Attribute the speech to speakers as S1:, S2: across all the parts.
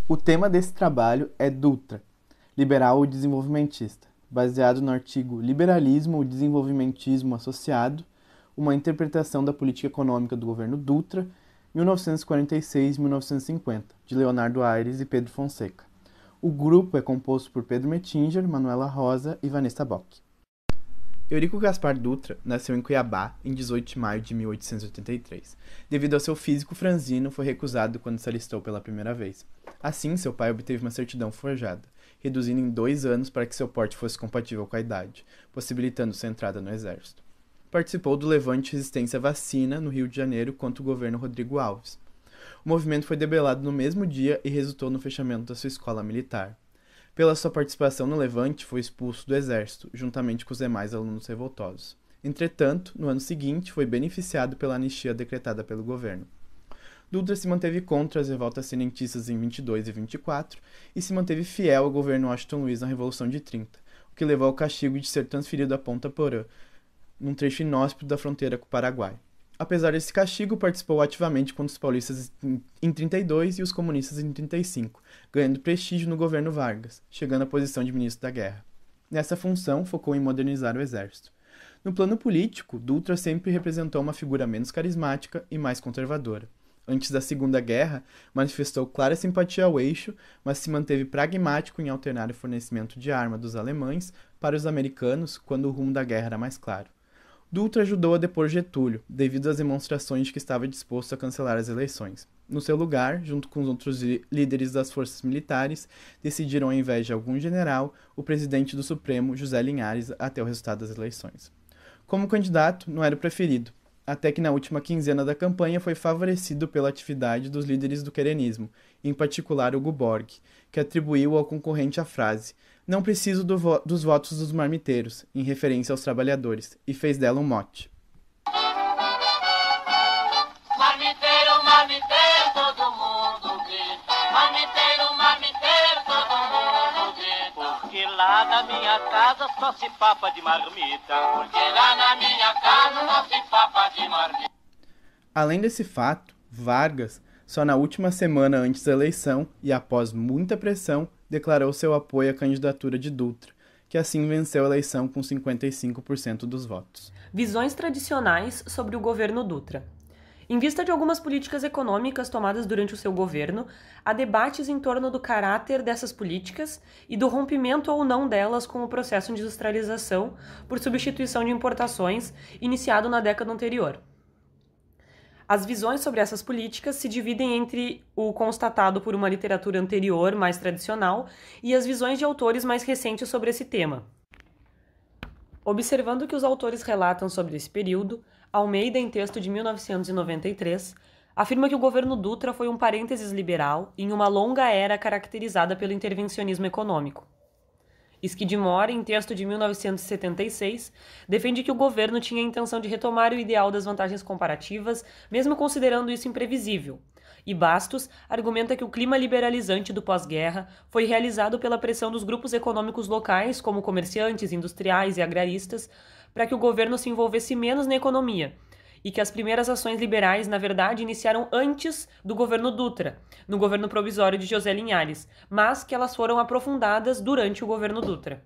S1: O tema desse trabalho é Dutra, liberal ou desenvolvimentista, baseado no artigo Liberalismo ou Desenvolvimentismo Associado, uma interpretação da política econômica do governo Dutra, 1946-1950, de Leonardo Aires e Pedro Fonseca. O grupo é composto por Pedro Mettinger, Manuela Rosa e Vanessa Bock. Eurico Gaspar Dutra nasceu em Cuiabá em 18 de maio de 1883. Devido ao seu físico franzino, foi recusado quando se alistou pela primeira vez. Assim, seu pai obteve uma certidão forjada, reduzindo em 2 anos para que seu porte fosse compatível com a idade, possibilitando sua entrada no exército. Participou do levante Resistência Vacina, no Rio de Janeiro, contra o governo Rodrigo Alves. O movimento foi debelado no mesmo dia e resultou no fechamento da sua escola militar. Pela sua participação no levante, foi expulso do exército, juntamente com os demais alunos revoltosos. Entretanto, no ano seguinte, foi beneficiado pela anistia decretada pelo governo. Dutra se manteve contra as revoltas tenentistas em 22 e 24 e se manteve fiel ao governo Washington Luiz na Revolução de 30, o que levou ao castigo de ser transferido a Ponta Porã, num trecho inóspito da fronteira com o Paraguai. Apesar desse castigo, participou ativamente contra os paulistas em 32 e os comunistas em 35, ganhando prestígio no governo Vargas, chegando à posição de ministro da Guerra. Nessa função, focou em modernizar o exército. No plano político, Dutra sempre representou uma figura menos carismática e mais conservadora. Antes da Segunda Guerra, manifestou clara simpatia ao eixo, mas se manteve pragmático em alternar o fornecimento de arma dos alemães para os americanos quando o rumo da guerra era mais claro. Dutra ajudou a depor Getúlio, devido às demonstrações de que estava disposto a cancelar as eleições. No seu lugar, junto com os outros líderes das forças militares, decidiram, ao invés de algum general, o presidente do Supremo, José Linhares, até o resultado das eleições. Como candidato, não era o preferido, até que na última quinzena da campanha foi favorecido pela atividade dos líderes do querenismo, em particular Hugo Borg, que atribuiu ao concorrente a frase "Não preciso dos votos dos marmiteiros", em referência aos trabalhadores, e fez dela um mote.
S2: Marmiteiro, marmiteiro, todo mundo grita. Marmiteiro, marmiteiro, todo mundo grita. Porque lá na minha casa só se papa de marmita. Porque lá na minha casa só se papa de marmita.
S1: Além desse fato, Vargas, só na última semana antes da eleição e após muita pressão, declarou seu apoio à candidatura de Dutra, que assim venceu a eleição com 55% dos votos.
S3: Visões tradicionais sobre o governo Dutra. Em vista de algumas políticas econômicas tomadas durante o seu governo, há debates em torno do caráter dessas políticas e do rompimento ou não delas com o processo de industrialização por substituição de importações iniciado na década anterior. As visões sobre essas políticas se dividem entre o constatado por uma literatura anterior, mais tradicional, e as visões de autores mais recentes sobre esse tema. Observando o que os autores relatam sobre esse período, Almeida, em texto de 1993, afirma que o governo Dutra foi um parênteses liberal em uma longa era caracterizada pelo intervencionismo econômico. Skidmore, em texto de 1976, defende que o governo tinha a intenção de retomar o ideal das vantagens comparativas, mesmo considerando isso imprevisível. E Bastos argumenta que o clima liberalizante do pós-guerra foi realizado pela pressão dos grupos econômicos locais, como comerciantes, industriais e agraristas, para que o governo se envolvesse menos na economia, e que as primeiras ações liberais, na verdade, iniciaram antes do governo Dutra, no governo provisório de José Linhares, mas que elas foram aprofundadas durante o governo Dutra.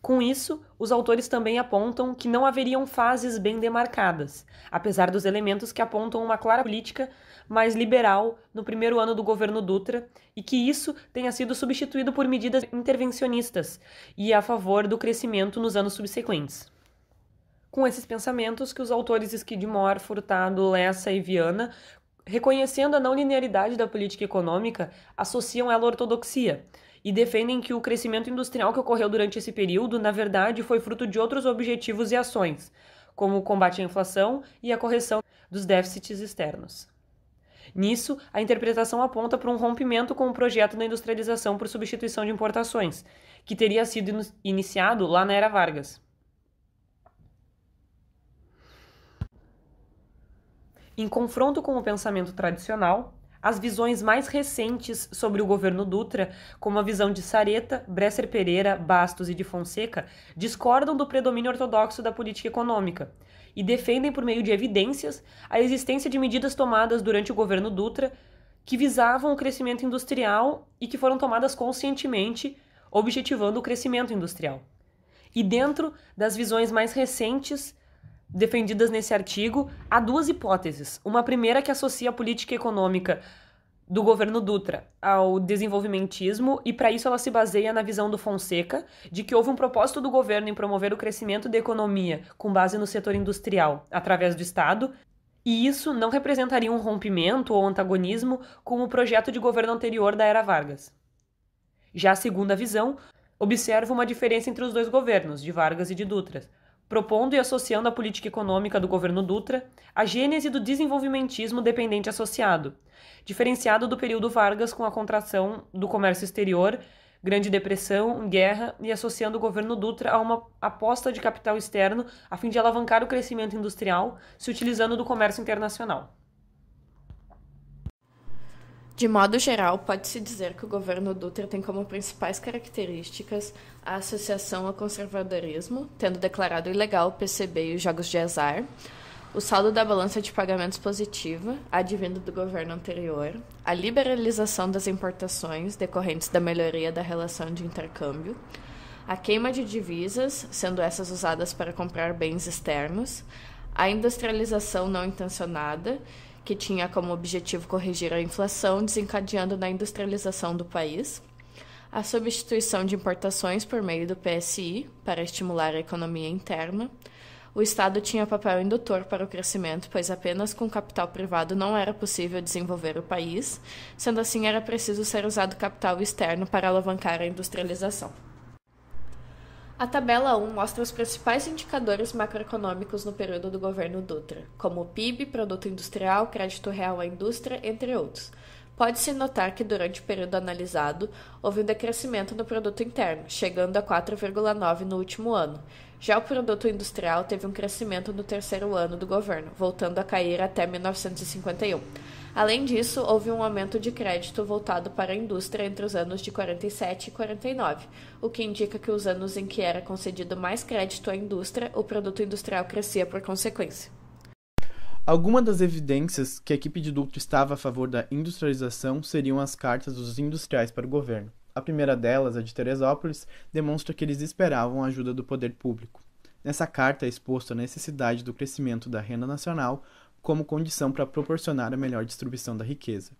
S3: Com isso, os autores também apontam que não haveriam fases bem demarcadas, apesar dos elementos que apontam uma clara política mais liberal no primeiro ano do governo Dutra, e que isso tenha sido substituído por medidas intervencionistas e a favor do crescimento nos anos subsequentes. Com esses pensamentos que os autores Skidmore, Furtado, Lessa e Viana, reconhecendo a não linearidade da política econômica, associam ela à ortodoxia e defendem que o crescimento industrial que ocorreu durante esse período, na verdade, foi fruto de outros objetivos e ações, como o combate à inflação e a correção dos déficits externos. Nisso, a interpretação aponta para um rompimento com o projeto da industrialização por substituição de importações, que teria sido iniciado lá na era Vargas. Em confronto com o pensamento tradicional, as visões mais recentes sobre o governo Dutra, como a visão de Sareta, Bresser Pereira, Bastos e de Fonseca, discordam do predomínio ortodoxo da política econômica e defendem, por meio de evidências, a existência de medidas tomadas durante o governo Dutra que visavam o crescimento industrial e que foram tomadas conscientemente, objetivando o crescimento industrial. E dentro das visões mais recentes defendidas nesse artigo, há duas hipóteses. Uma primeira que associa a política econômica do governo Dutra ao desenvolvimentismo, e para isso ela se baseia na visão do Fonseca de que houve um propósito do governo em promover o crescimento da economia com base no setor industrial através do Estado, e isso não representaria um rompimento ou antagonismo com o projeto de governo anterior da era Vargas. Já a segunda visão observa uma diferença entre os dois governos, de Vargas e de Dutra, propondo e associando a política econômica do governo Dutra à gênese do desenvolvimentismo dependente associado, diferenciado do período Vargas com a contração do comércio exterior, Grande Depressão, guerra, e associando o governo Dutra a uma aposta de capital externo a fim de alavancar o crescimento industrial, se utilizando do comércio internacional.
S4: De modo geral, pode-se dizer que o governo Dutra tem como principais características a associação ao conservadorismo, tendo declarado ilegal o PCB e os jogos de azar, o saldo da balança de pagamentos positiva, advindo do governo anterior, a liberalização das importações decorrentes da melhoria da relação de intercâmbio, a queima de divisas, sendo essas usadas para comprar bens externos, a industrialização não intencionada, que tinha como objetivo corrigir a inflação, desencadeando na industrialização do país, a substituição de importações por meio do PSI, para estimular a economia interna. O Estado tinha papel indutor para o crescimento, pois apenas com capital privado não era possível desenvolver o país, sendo assim era preciso ser usado capital externo para alavancar a industrialização. A tabela 1 mostra os principais indicadores macroeconômicos no período do governo Dutra, como o PIB, Produto Industrial, Crédito Real à Indústria, entre outros. Pode-se notar que durante o período analisado, houve um decrescimento no produto interno, chegando a 4,9% no último ano. Já o produto industrial teve um crescimento no terceiro ano do governo, voltando a cair até 1951. Além disso, houve um aumento de crédito voltado para a indústria entre os anos de 47 e 49, o que indica que os anos em que era concedido mais crédito à indústria, o produto industrial crescia por consequência.
S1: Algumas das evidências que a equipe de Dutra estava a favor da industrialização seriam as cartas dos industriais para o governo. A primeira delas, a de Teresópolis, demonstra que eles esperavam a ajuda do poder público. Nessa carta é exposta a necessidade do crescimento da renda nacional como condição para proporcionar a melhor distribuição da riqueza.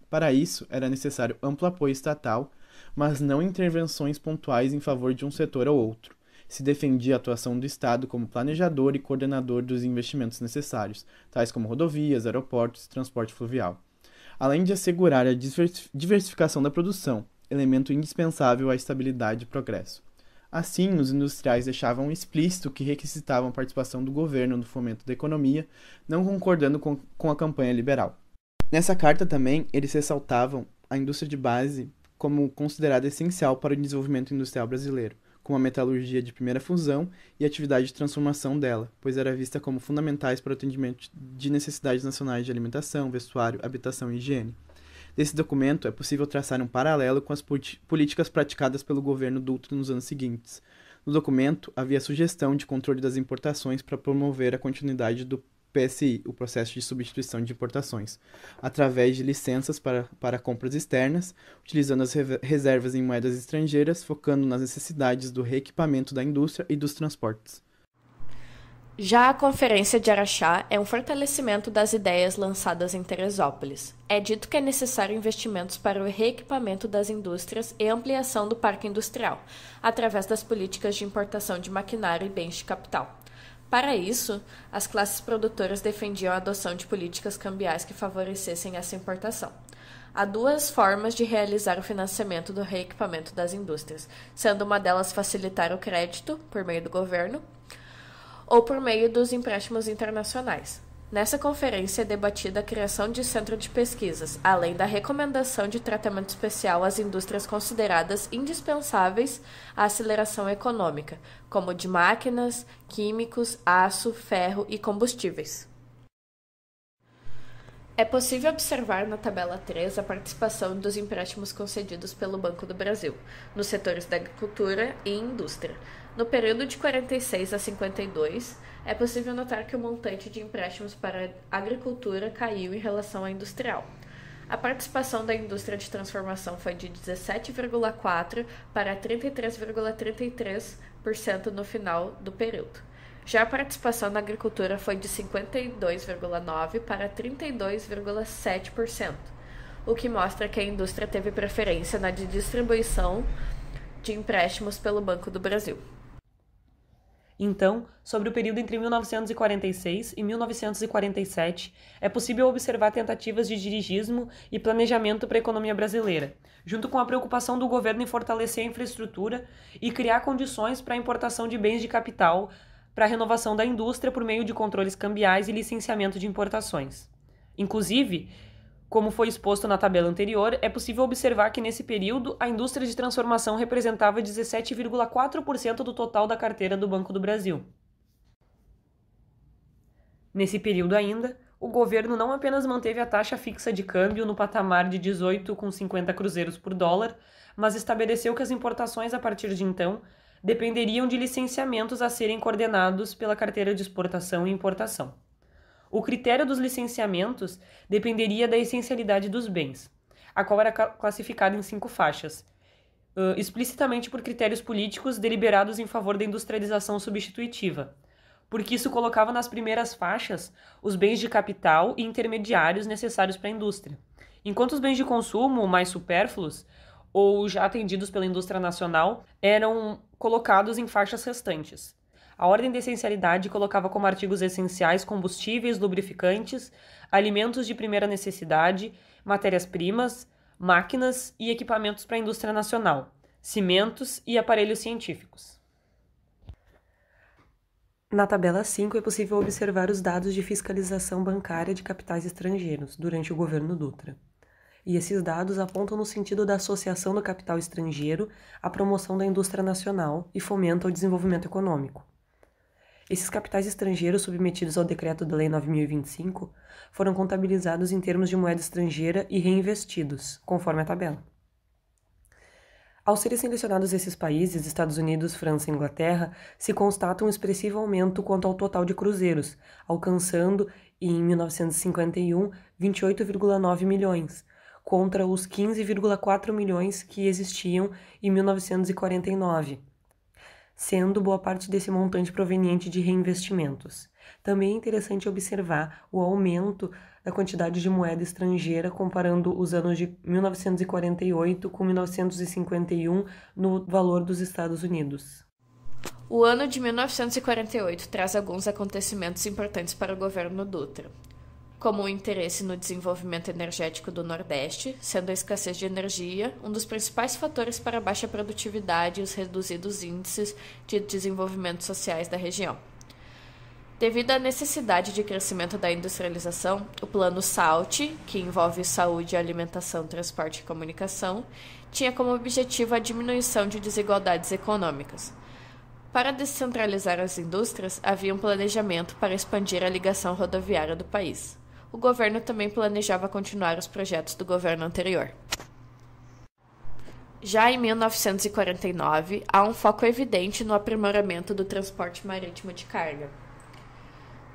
S1: Para isso, era necessário amplo apoio estatal, mas não intervenções pontuais em favor de um setor ou outro. Se defendia a atuação do Estado como planejador e coordenador dos investimentos necessários, tais como rodovias, aeroportos e transporte fluvial, além de assegurar a diversificação da produção, elemento indispensável à estabilidade e progresso. Assim, os industriais deixavam explícito que requisitavam a participação do governo no fomento da economia, não concordando com a campanha liberal. Nessa carta também, eles ressaltavam a indústria de base como considerada essencial para o desenvolvimento industrial brasileiro, como a metalurgia de primeira fusão e a atividade de transformação dela, pois era vista como fundamentais para o atendimento de necessidades nacionais de alimentação, vestuário, habitação e higiene. Desse documento, é possível traçar um paralelo com as políticas praticadas pelo governo Dutra nos anos seguintes. No documento, havia sugestão de controle das importações para promover a continuidade do PSI, o processo de substituição de importações, através de licenças para compras externas, utilizando as reservas em moedas estrangeiras, focando nas necessidades do reequipamento da indústria e dos transportes.
S4: Já a Conferência de Araxá é um fortalecimento das ideias lançadas em Teresópolis. É dito que é necessário investimentos para o reequipamento das indústrias e ampliação do parque industrial, através das políticas de importação de maquinário e bens de capital. Para isso, as classes produtoras defendiam a adoção de políticas cambiais que favorecessem essa importação. Há duas formas de realizar o financiamento do reequipamento das indústrias, sendo uma delas facilitar o crédito, por meio do governo, ou por meio dos empréstimos internacionais. Nessa conferência é debatida a criação de centro de pesquisas, além da recomendação de tratamento especial às indústrias consideradas indispensáveis à aceleração econômica, como de máquinas, químicos, aço, ferro e combustíveis. É possível observar na tabela 3 a participação dos empréstimos concedidos pelo Banco do Brasil, nos setores da agricultura e indústria. No período de 46 a 52, é possível notar que o montante de empréstimos para a agricultura caiu em relação à industrial. A participação da indústria de transformação foi de 17,4% para 33,33% no final do período. Já a participação na agricultura foi de 52,9% para 32,7%, o que mostra que a indústria teve preferência na distribuição de empréstimos pelo Banco do Brasil.
S3: Então, sobre o período entre 1946 e 1947, é possível observar tentativas de dirigismo e planejamento para a economia brasileira, junto com a preocupação do governo em fortalecer a infraestrutura e criar condições para a importação de bens de capital para a renovação da indústria por meio de controles cambiais e licenciamento de importações. Inclusive, como foi exposto na tabela anterior, é possível observar que nesse período a indústria de transformação representava 17,4% do total da carteira do Banco do Brasil. Nesse período ainda, o governo não apenas manteve a taxa fixa de câmbio no patamar de 18,50 cruzeiros por dólar, mas estabeleceu que as importações a partir de então dependeriam de licenciamentos a serem coordenados pela carteira de exportação e importação. O critério dos licenciamentos dependeria da essencialidade dos bens, a qual era classificada em 5 faixas, explicitamente por critérios políticos deliberados em favor da industrialização substitutiva, porque isso colocava nas primeiras faixas os bens de capital e intermediários necessários para a indústria, enquanto os bens de consumo mais supérfluos ou já atendidos pela indústria nacional eram colocados em faixas restantes. A ordem de essencialidade colocava como artigos essenciais combustíveis, lubrificantes, alimentos de primeira necessidade, matérias-primas, máquinas e equipamentos para a indústria nacional, cimentos e aparelhos científicos. Na tabela 5 é possível observar os dados de fiscalização bancária de capitais estrangeiros durante o governo Dutra. E esses dados apontam no sentido da associação do capital estrangeiro à promoção da indústria nacional e fomento ao desenvolvimento econômico. Esses capitais estrangeiros submetidos ao Decreto da Lei 9.025 foram contabilizados em termos de moeda estrangeira e reinvestidos, conforme a tabela. Ao serem selecionados esses países, Estados Unidos, França e Inglaterra, se constata um expressivo aumento quanto ao total de cruzeiros, alcançando, em 1951, 28,9 milhões, contra os 15,4 milhões que existiam em 1949. Sendo boa parte desse montante proveniente de reinvestimentos. Também é interessante observar o aumento da quantidade de moeda estrangeira comparando os anos de 1948 com 1951 no valor dos Estados Unidos.
S4: O ano de 1948 traz alguns acontecimentos importantes para o governo Dutra, como o interesse no desenvolvimento energético do Nordeste, sendo a escassez de energia um dos principais fatores para a baixa produtividade e os reduzidos índices de desenvolvimento sociais da região. Devido à necessidade de crescimento da industrialização, o Plano SALT, que envolve saúde, alimentação, transporte e comunicação, tinha como objetivo a diminuição de desigualdades econômicas. Para descentralizar as indústrias, havia um planejamento para expandir a ligação rodoviária do país. O governo também planejava continuar os projetos do governo anterior. Já em 1949, há um foco evidente no aprimoramento do transporte marítimo de carga.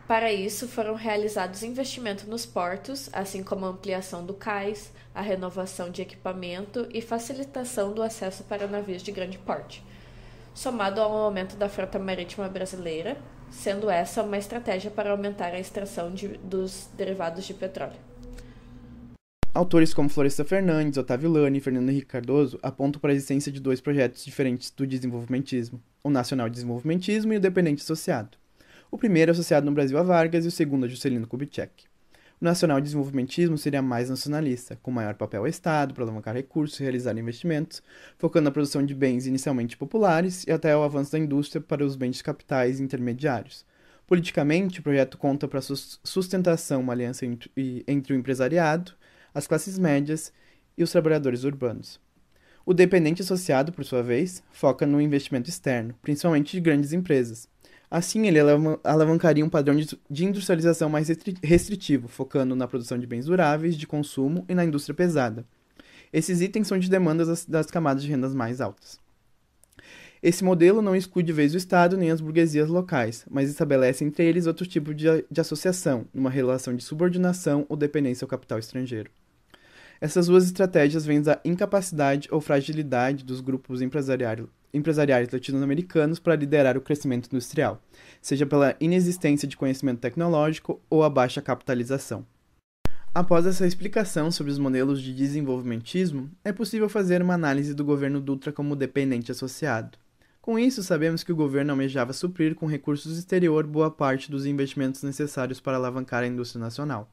S4: Para isso, foram realizados investimentos nos portos, assim como a ampliação do cais, a renovação de equipamento e facilitação do acesso para navios de grande porte, somado ao aumento da frota marítima brasileira, sendo essa uma estratégia para aumentar a extração dos derivados de petróleo.
S1: Autores como Florestan Fernandes, Otávio Lani e Fernando Henrique Cardoso apontam para a existência de 2 projetos diferentes do desenvolvimentismo, o Nacional Desenvolvimentismo e o Dependente Associado. O primeiro é associado no Brasil a Vargas e o segundo a Juscelino Kubitschek. O Nacional Desenvolvimentismo seria mais nacionalista, com maior papel ao Estado para alavancar recursos e realizar investimentos, focando na produção de bens inicialmente populares e até o avanço da indústria para os bens de capitais intermediários. Politicamente, o projeto conta para sustentação uma aliança entre o empresariado, as classes médias e os trabalhadores urbanos. O Dependente Associado, por sua vez, foca no investimento externo, principalmente de grandes empresas. Assim, ele alavancaria um padrão de industrialização mais restritivo, focando na produção de bens duráveis, de consumo e na indústria pesada. Esses itens são de demandas das camadas de rendas mais altas. Esse modelo não exclui de vez o Estado nem as burguesias locais, mas estabelece entre eles outro tipo de associação, numa relação de subordinação ou dependência ao capital estrangeiro. Essas duas estratégias vêm da incapacidade ou fragilidade dos grupos empresariais latino-americanos para liderar o crescimento industrial, seja pela inexistência de conhecimento tecnológico ou a baixa capitalização. Após essa explicação sobre os modelos de desenvolvimentismo, é possível fazer uma análise do governo Dutra como dependente associado. Com isso, sabemos que o governo almejava suprir com recursos exterior boa parte dos investimentos necessários para alavancar a indústria nacional.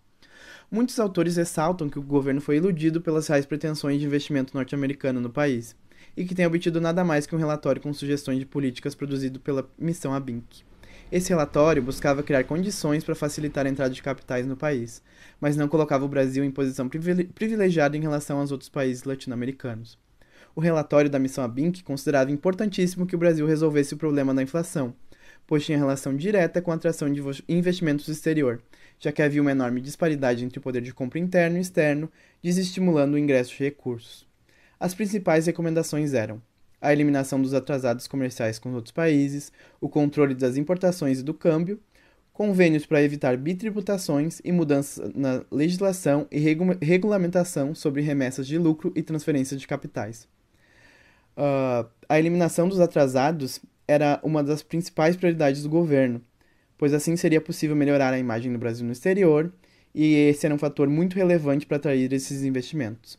S1: Muitos autores ressaltam que o governo foi iludido pelas reais pretensões de investimento norte-americano no país, e que tem obtido nada mais que um relatório com sugestões de políticas produzido pela Missão ABINC. Esse relatório buscava criar condições para facilitar a entrada de capitais no país, mas não colocava o Brasil em posição privilegiada em relação aos outros países latino-americanos. O relatório da Missão ABINC considerava importantíssimo que o Brasil resolvesse o problema da inflação, pois tinha relação direta com a atração de investimentos exterior, já que havia uma enorme disparidade entre o poder de compra interno e externo, desestimulando o ingresso de recursos. As principais recomendações eram a eliminação dos atrasados comerciais com outros países, o controle das importações e do câmbio, convênios para evitar bitributações e mudanças na legislação e regulamentação sobre remessas de lucro e transferência de capitais. A eliminação dos atrasados era uma das principais prioridades do governo, pois assim seria possível melhorar a imagem do Brasil no exterior, e esse era um fator muito relevante para atrair esses investimentos.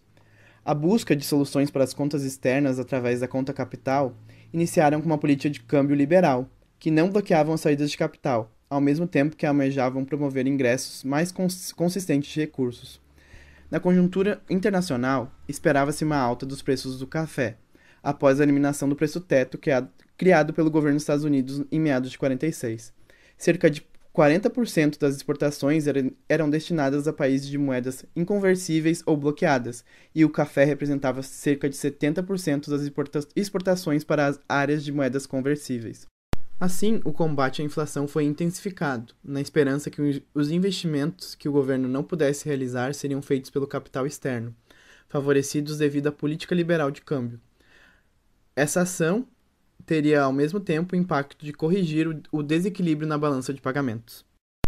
S1: A busca de soluções para as contas externas através da conta capital iniciaram com uma política de câmbio liberal, que não bloqueavam as saídas de capital, ao mesmo tempo que almejavam promover ingressos mais consistentes de recursos. Na conjuntura internacional, esperava-se uma alta dos preços do café, após a eliminação do preço teto criado pelo governo dos Estados Unidos em meados de 46. Cerca de 40% das exportações eram destinadas a países de moedas inconversíveis ou bloqueadas, e o café representava cerca de 70% das exportações para as áreas de moedas conversíveis. Assim, o combate à inflação foi intensificado, na esperança que os investimentos que o governo não pudesse realizar seriam feitos pelo capital externo, favorecidos devido à política liberal de câmbio. Essa ação teria, ao mesmo tempo, o impacto de corrigir o desequilíbrio na balança de pagamentos.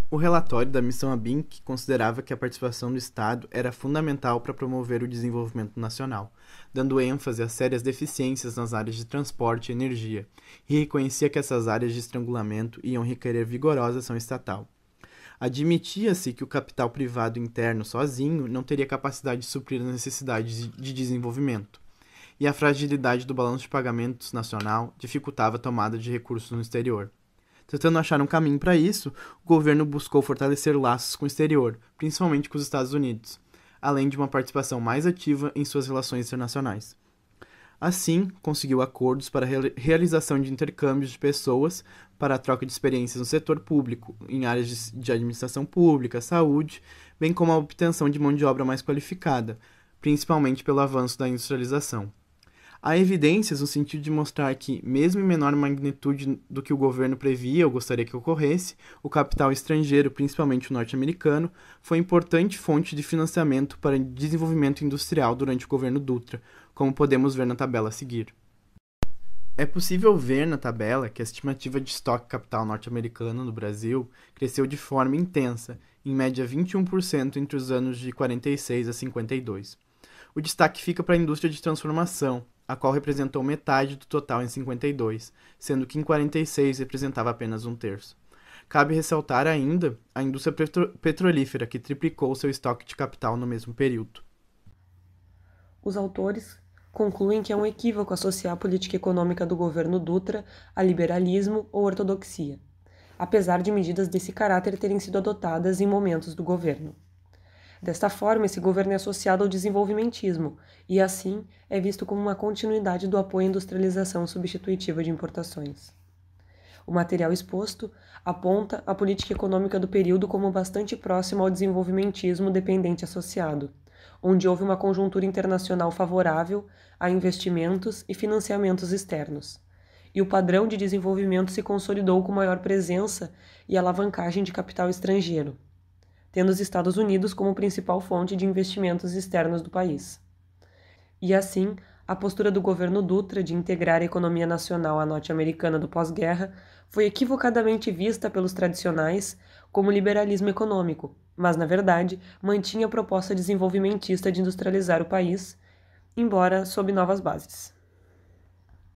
S1: O relatório da Missão ABINC considerava que a participação do Estado era fundamental para promover o desenvolvimento nacional, dando ênfase a sérias deficiências nas áreas de transporte e energia, e reconhecia que essas áreas de estrangulamento iam requerer vigorosa ação estatal. Admitia-se que o capital privado interno sozinho não teria capacidade de suprir as necessidades de desenvolvimento, e a fragilidade do balanço de pagamentos nacional dificultava a tomada de recursos no exterior. Tentando achar um caminho para isso, o governo buscou fortalecer laços com o exterior, principalmente com os Estados Unidos, além de uma participação mais ativa em suas relações internacionais. Assim, conseguiu acordos para a realização de intercâmbios de pessoas para a troca de experiências no setor público, em áreas de administração pública, saúde, bem como a obtenção de mão de obra mais qualificada, principalmente pelo avanço da industrialização. Há evidências no sentido de mostrar que, mesmo em menor magnitude do que o governo previa ou gostaria que ocorresse, o capital estrangeiro, principalmente o norte-americano, foi importante fonte de financiamento para o desenvolvimento industrial durante o governo Dutra, como podemos ver na tabela a seguir. É possível ver na tabela que a estimativa de estoque capital norte-americano no Brasil cresceu de forma intensa, em média 21% entre os anos de 46 a 52. O destaque fica para a indústria de transformação, a qual representou metade do total em 52, sendo que em 46 representava apenas um terço. Cabe ressaltar ainda a indústria petrolífera, que triplicou seu estoque de capital no mesmo período.
S3: Os autores concluem que é um equívoco associar a política econômica do governo Dutra a liberalismo ou ortodoxia, apesar de medidas desse caráter terem sido adotadas em momentos do governo. Desta forma, esse governo é associado ao desenvolvimentismo e, assim, é visto como uma continuidade do apoio à industrialização substitutiva de importações. O material exposto aponta a política econômica do período como bastante próxima ao desenvolvimentismo dependente associado, onde houve uma conjuntura internacional favorável a investimentos e financiamentos externos, e o padrão de desenvolvimento se consolidou com maior presença e alavancagem de capital estrangeiro, tendo os Estados Unidos como principal fonte de investimentos externos do país. E assim, a postura do governo Dutra de integrar a economia nacional à norte-americana do pós-guerra foi equivocadamente vista pelos tradicionais como liberalismo econômico, mas, na verdade, mantinha a proposta desenvolvimentista de industrializar o país, embora sob novas bases.